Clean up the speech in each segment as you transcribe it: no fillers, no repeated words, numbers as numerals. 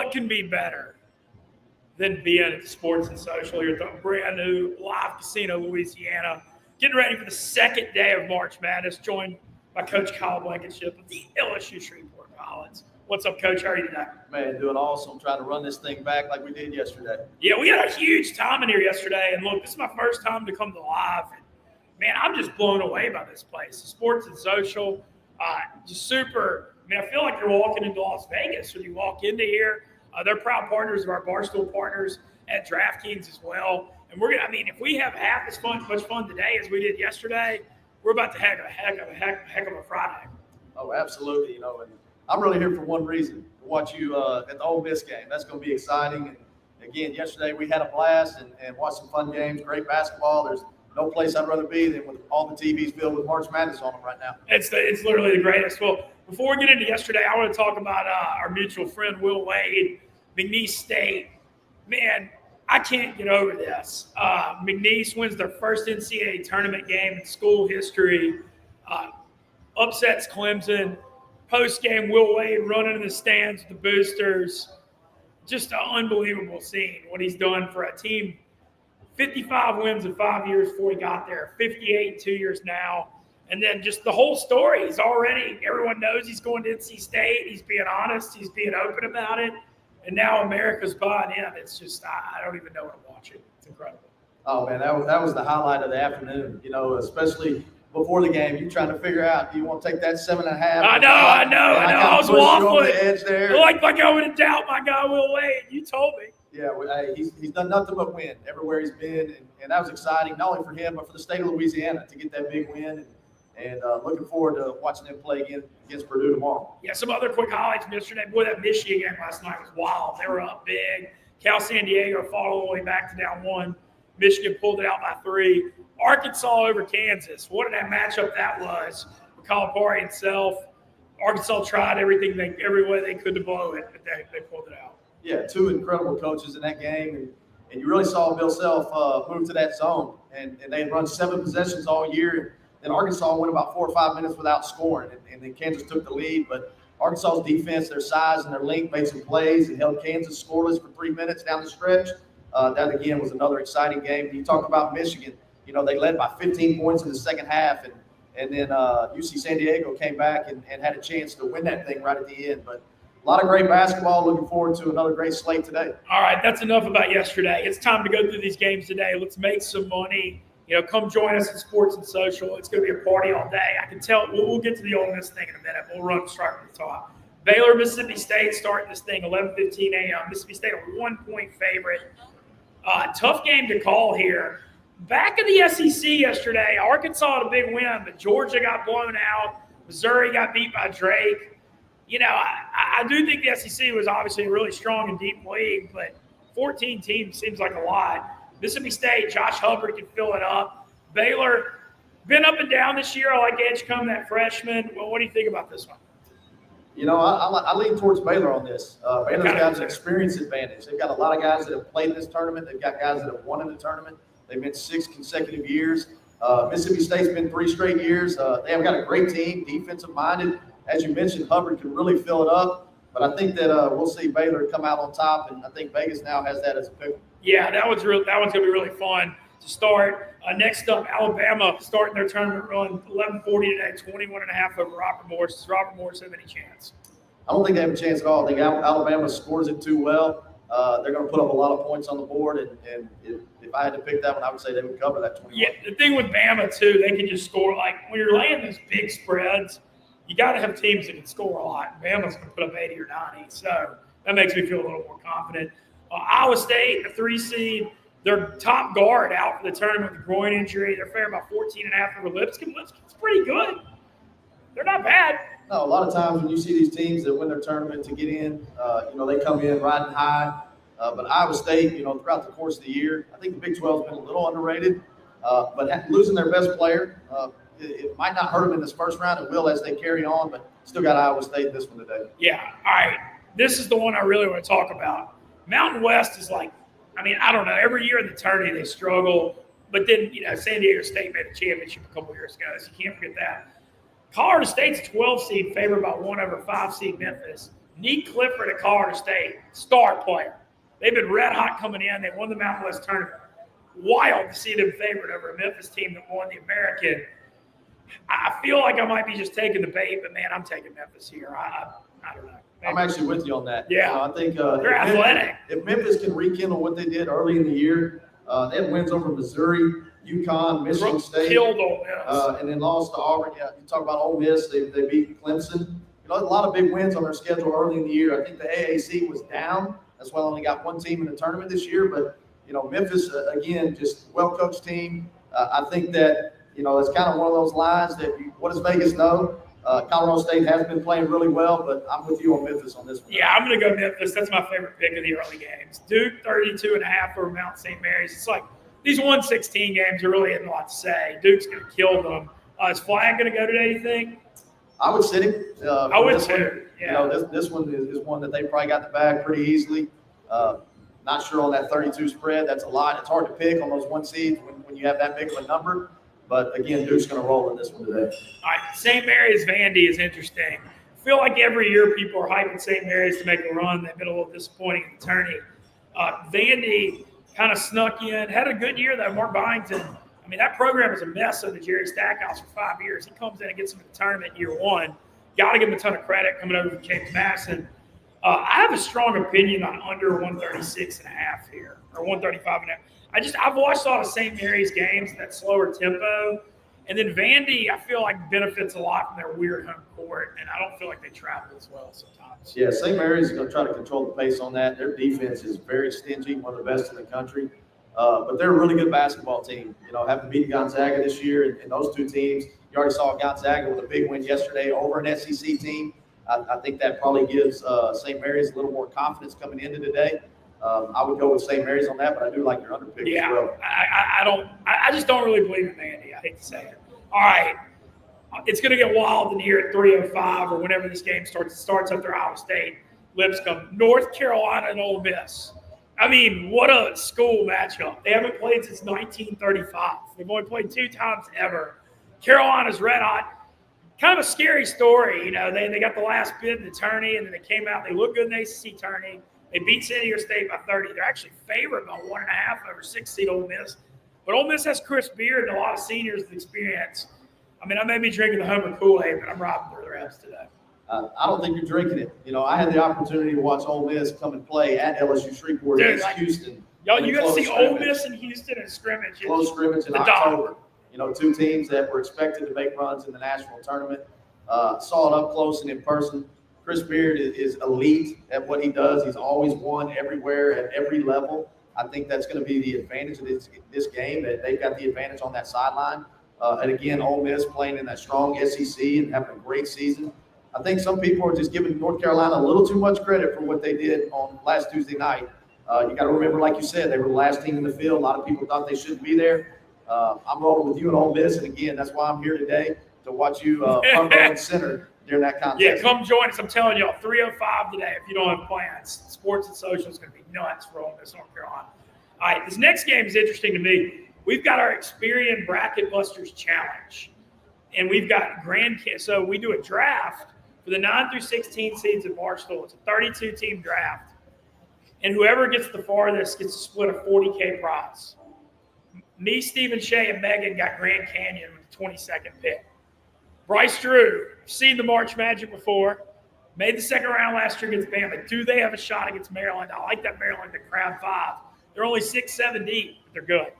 what can be better than being at the Sports and Social here at the brand new Live Casino, Louisiana, getting ready for the second day of March Madness, joined by Coach Kyle Blankenship of the LSU Shreveport Pilots. What's up, Coach? How are you today? Man, doing awesome. Trying to run this thing back like we did yesterday. Yeah, we had a huge time in here yesterday, and look, this is my first time to come to Live. And, man, I'm just blown away by this place. The Sports and Social, just super. I mean, I feel like you're walking into Las Vegas when you walk into here. They're proud partners of our Barstool partners at DraftKings as well. And we're gonna. I mean, if we have half as much fun today as we did yesterday, we're about to have a heck of a Friday. Oh, absolutely. And I'm really here for one reason: to watch you at the Ole Miss game. That's going to be exciting. And again, yesterday we had a blast and watched some fun games. Great basketball. There's no place I'd rather be than with all the TVs filled with March Madness on them right now. It's literally the greatest. Well, before we get into yesterday, I want to talk about our mutual friend Will Wade, McNeese State. Man, I can't get over this. McNeese wins their first NCAA tournament game in school history, upsets Clemson. Post-game, Will Wade running in the stands with the boosters. Just an unbelievable scene, what he's done for a team. 55 wins in 5 years before he got there, 58 in 2 years now. And then just the whole story. He's already, everyone knows he's going to NC State. He's being honest. He's being open about it. And now America's buying in. It's just, I don't even know what I'm watching. It's incredible. Oh, man, that was the highlight of the afternoon, especially before the game. You're trying to figure out, do you want to take that 7.5? I know. I was waffling. The edge there. Like I would have doubt my guy Will Wade. You told me. Yeah, he's done nothing but win everywhere he's been, and that was exciting, not only for him, but for the state of Louisiana to get that big win. And looking forward to watching them play again against Purdue tomorrow. Yeah, some other quick highlights from yesterday. Boy, that Michigan game last night was wild. They were up big. Cal San Diego fought all the way back to down 1. Michigan pulled it out by 3. Arkansas over Kansas. What a matchup that was. Calipari himself. Arkansas tried every way they could to blow it, but they pulled it out. Yeah, 2 incredible coaches in that game, and you really saw Bill Self move to that zone, and they had run 7 possessions all year. And Arkansas went about 4 or 5 minutes without scoring, and then Kansas took the lead. But Arkansas's defense, their size and their length, made some plays and held Kansas scoreless for 3 minutes down the stretch. That, again, was another exciting game. You talk about Michigan. They led by 15 points in the second half, and then UC San Diego came back and had a chance to win that thing right at the end. But a lot of great basketball. Looking forward to another great slate today. All right, that's enough about yesterday. It's time to go through these games today. Let's make some money. Come join us at Sports and Social. It's going to be a party all day. I can tell. We'll get to the Ole Miss thing in a minute. We'll run straight from the top. Baylor, Mississippi State starting this thing 11:15 a.m. Mississippi State a 1-point favorite. Tough game to call here. Back in the SEC yesterday, Arkansas had a big win, but Georgia got blown out. Missouri got beat by Drake. I do think the SEC was obviously a really strong and deep league, but 14 teams seems like a lot. Mississippi State, Josh Hubbard can fill it up. Baylor, been up and down this year. I like Edgecombe, that freshman. Well, what do you think about this one? I lean towards Baylor on this. Baylor's got an experience advantage. They've got a lot of guys that have played in this tournament. They've got guys that have won in the tournament. They've been 6 consecutive years. Mississippi State's been 3 straight years. They have got a great team, defensive-minded. As you mentioned, Hubbard can really fill it up. But I think that we'll see Baylor come out on top, and I think Vegas now has that as a pick. Yeah, that one's going to be really fun to start. Next up, Alabama starting their tournament run 11:40 today, 21.5 over Robert Morris. Does Robert Morris have any chance? I don't think they have a chance at all. I think Alabama scores it too well. They're going to put up a lot of points on the board, and if I had to pick that one, I would say they would cover that 21. Yeah, the thing with Bama, too, they can just score. Like, when you're laying those big spreads, you got to have teams that can score a lot. Bama's going to put up 80 or 90, so that makes me feel a little more confident. Iowa State, the 3 seed, their top guard out for the tournament with a groin injury. They're fair about 14.5 over Lipscomb. Lipscomb's pretty good. They're not bad. No, a lot of times when you see these teams that win their tournament to get in, they come in riding high. But Iowa State, throughout the course of the year, I think the Big 12 has been a little underrated. But losing their best player, it might not hurt them in this first round. It will as they carry on, but still got Iowa State this one today. Yeah, all right. This is the one I really want to talk about. Mountain West is like, I don't know. Every year in the tourney they struggle. But then, San Diego State made a championship a couple years ago, so you can't forget that. Colorado State's 12 seed favored by 1 over 5 seed Memphis. Nick Clifford at Colorado State, star player. They've been red hot coming in. They won the Mountain West tournament. Wild to see them favored over a Memphis team that won the American. I feel like I might be just taking the bait, but, man, I'm taking Memphis here. I don't know. Maybe. I'm actually with you on that. Yeah. I think they're athletic. If Memphis can rekindle what they did early in the year, they had wins over Missouri, UConn, Michigan State. Killed Ole Miss. And then lost to Auburn. Yeah, you talk about Ole Miss. They beat Clemson. A lot of big wins on their schedule early in the year. I think the AAC was down. That's why they only got one team in the tournament this year. But, Memphis, again, just well-coached team. I think that, it's kind of one of those lines that what does Vegas know? Colorado State has been playing really well, but I'm with you on Memphis on this one. Yeah, I'm going to go Memphis. That's my favorite pick of the early games. Duke, 32.5 over Mount St. Mary's. It's like these 116 games are really isn't a lot to say. Duke's going to kill them. Is Flag going to go today, you think? I would sit him. I would too. Yeah. This one is one that they probably got the bag pretty easily. Not sure on that 32 spread. That's a lot. It's hard to pick on those one seeds when you have that big of a number. But, again, Duke's going to roll in this one today. All right, St. Mary's Vandy is interesting. I feel like every year people are hyping St. Mary's to make a run. They've been a little disappointing in the tourney. Vandy kind of snuck in. Had a good year, though. Mark Byington, I mean, that program is a mess under Jerry Stackhouse for 5 years. He comes in and gets them in the tournament year one. Got to give him a ton of credit coming over from James Madison. I have a strong opinion on under 136.5 here, or 135.5. I've watched a lot of St. Mary's games, that slower tempo. And then Vandy, I feel like benefits a lot from their weird home court, and I don't feel like they travel as well sometimes. Yeah, St. Mary's is going to try to control the pace on that. Their defense is very stingy, one of the best in the country. But they're a really good basketball team. Having beat Gonzaga this year, and those two teams, you already saw Gonzaga with a big win yesterday over an SEC team. I think that probably gives St. Mary's a little more confidence coming into today. I would go with St. Mary's on that, but I do like your under pick as well. I just don't really believe in Vandy. I hate to say it. All right. It's going to get wild in here at 3:05 or whenever this game starts. It starts up there, Iowa State, Lipscomb, North Carolina, and Ole Miss. I mean, what a school matchup. They haven't played since 1935. They've only played 2 times ever. Carolina's red hot. Kind of a scary story. They got the last bid in the tourney, and then they came out. They look good in the ACC tourney. They beat San Diego State by 30. They're actually favored by 1.5 over 6-seed Ole Miss. But Ole Miss has Chris Beard and a lot of seniors with experience. I mean, I may be drinking the Homer Kool-Aid, but I'm robbing for the Rebs today. I don't think you're drinking it. I had the opportunity to watch Ole Miss come and play at LSU Shreveport against Houston. Yo, you got to see Ole Miss and Houston in scrimmage. Close scrimmage in October. 2 teams that were expected to make runs in the national tournament. Saw it up close and in person. Chris Beard is elite at what he does. He's always won everywhere at every level. I think that's going to be the advantage of this game, that they've got the advantage on that sideline. And again, Ole Miss playing in that strong SEC and having a great season. I think some people are just giving North Carolina a little too much credit for what they did on last Tuesday night. You got to remember, like you said, they were the last team in the field. A lot of people thought they shouldn't be there. I'm rolling with you and Ole Miss, and again, that's why I'm here today, to watch you pump and center during that contest. Yeah, come join us. I'm telling y'all, 3:05 today if you don't have plans. Sports and Social is going to be nuts for Ole Miss, North Carolina. All right, this next game is interesting to me. We've got our Experian Bracket Busters Challenge, and we've got so we do a draft for the 9 through 16 seeds at Barstool. It's a 32-team draft, and whoever gets the farthest gets to split a $40K prize. Me, Stephen Shea, and Megan got Grand Canyon with the 22nd pick. Bryce Drew, seen the March Magic before, made the second round last year against Bama. Do they have a shot against Maryland? I like that Maryland to Crab 5. They're only 6-7 deep, but they're good.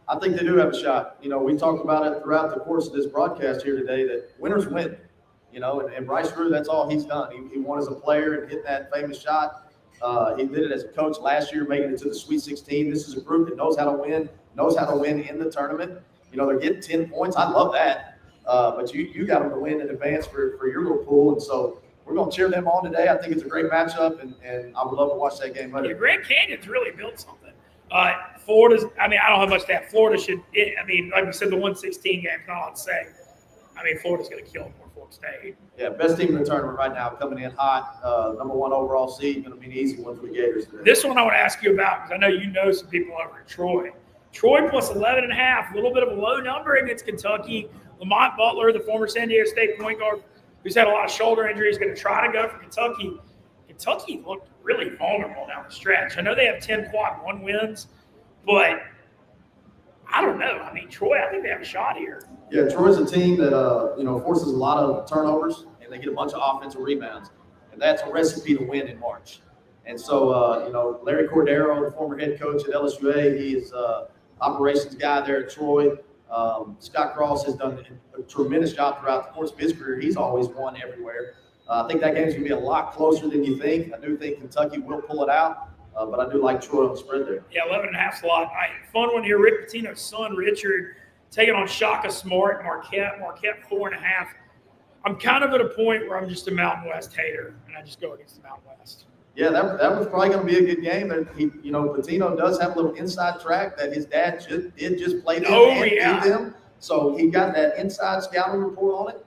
I think they do have a shot. We talked about it throughout the course of this broadcast here today, that winners win. And Bryce Drew, that's all he's done. He won as a player and hit that famous shot. He did it as a coach last year, making it to the Sweet 16. This is a group that knows how to win in the tournament. They're getting 10 points. I love that. But you got them to win in advance for your little pool. And so we're going to cheer them on today. I think it's a great matchup, and I would love to watch that game later. Yeah, Grand Canyon's really built something. Florida's – I don't have much to have. Florida should – like we said, the 116 game, not all to say. Florida's going to kill Norfolk State. Yeah, best team in the tournament right now, coming in hot. Number 1 overall seed, going to be an easy one for the Gators today. This one I want to ask you about, because I know you know some people over at Troy. Troy plus 11.5, a little bit of a low number against Kentucky. Lamont Butler, the former San Diego State point guard, who's had a lot of shoulder injuries, going to try to go for Kentucky. Kentucky looked really vulnerable down the stretch. I know they have 10 quad one wins, but I don't know. I mean, Troy, I think they have a shot here. Yeah, Troy's a team that forces a lot of turnovers, and they get a bunch of offensive rebounds, and that's a recipe to win in March. And so, Larry Cordero, the former head coach at LSUA, he is operations guy there at Troy. Scott Cross has done a tremendous job throughout the course of his career. He's always won everywhere. I think that game's going to be a lot closer than you think. I do think Kentucky will pull it out, but I do like Troy on the spread there. Yeah, 11.5 slot. Fun one here. Rick Pitino's son, Richard, taking on Shaka Smart, Marquette 4.5. I'm kind of at a point where I'm just a Mountain West hater, and I just go against the Mountain West. Yeah, that was probably going to be a good game. And Pitino does have a little inside track that his dad did just play them and beat them. So he got that inside scouting report on it.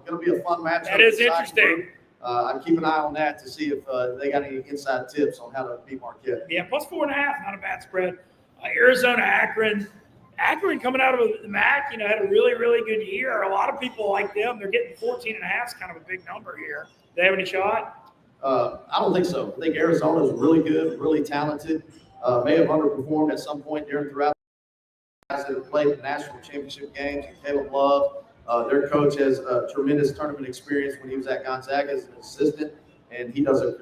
Going to be a fun matchup. That is interesting. I'd keep an eye on that to see if they got any inside tips on how to beat Marquette. Yeah, plus 4.5, not a bad spread. Arizona, Akron. Akron coming out of the MAC, had a really, really good year. A lot of people like them. They're getting 14.5 is kind of a big number here. Do they have any shot? I don't think so. I think Arizona is really good, really talented. May have underperformed at some point throughout. Guys that have played the national championship games. Caleb Love, their coach has tremendous tournament experience when he was at Gonzaga as an assistant, and he does a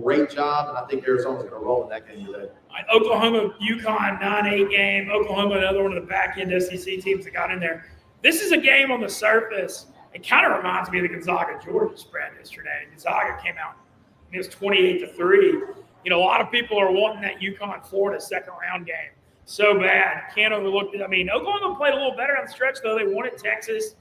great job. And I think Arizona's going to roll in that game today. Oklahoma, UConn, 9-8 game. Oklahoma, another one of the back-end SEC teams that got in there. This is a game on the surface. It kind of reminds me of the Gonzaga-Georgia spread yesterday. Gonzaga came out. It was 28-3. A lot of people are wanting that UConn-Florida second-round game so bad. Can't overlook it. I mean, Oklahoma played a little better on the stretch, though. They won at Texas.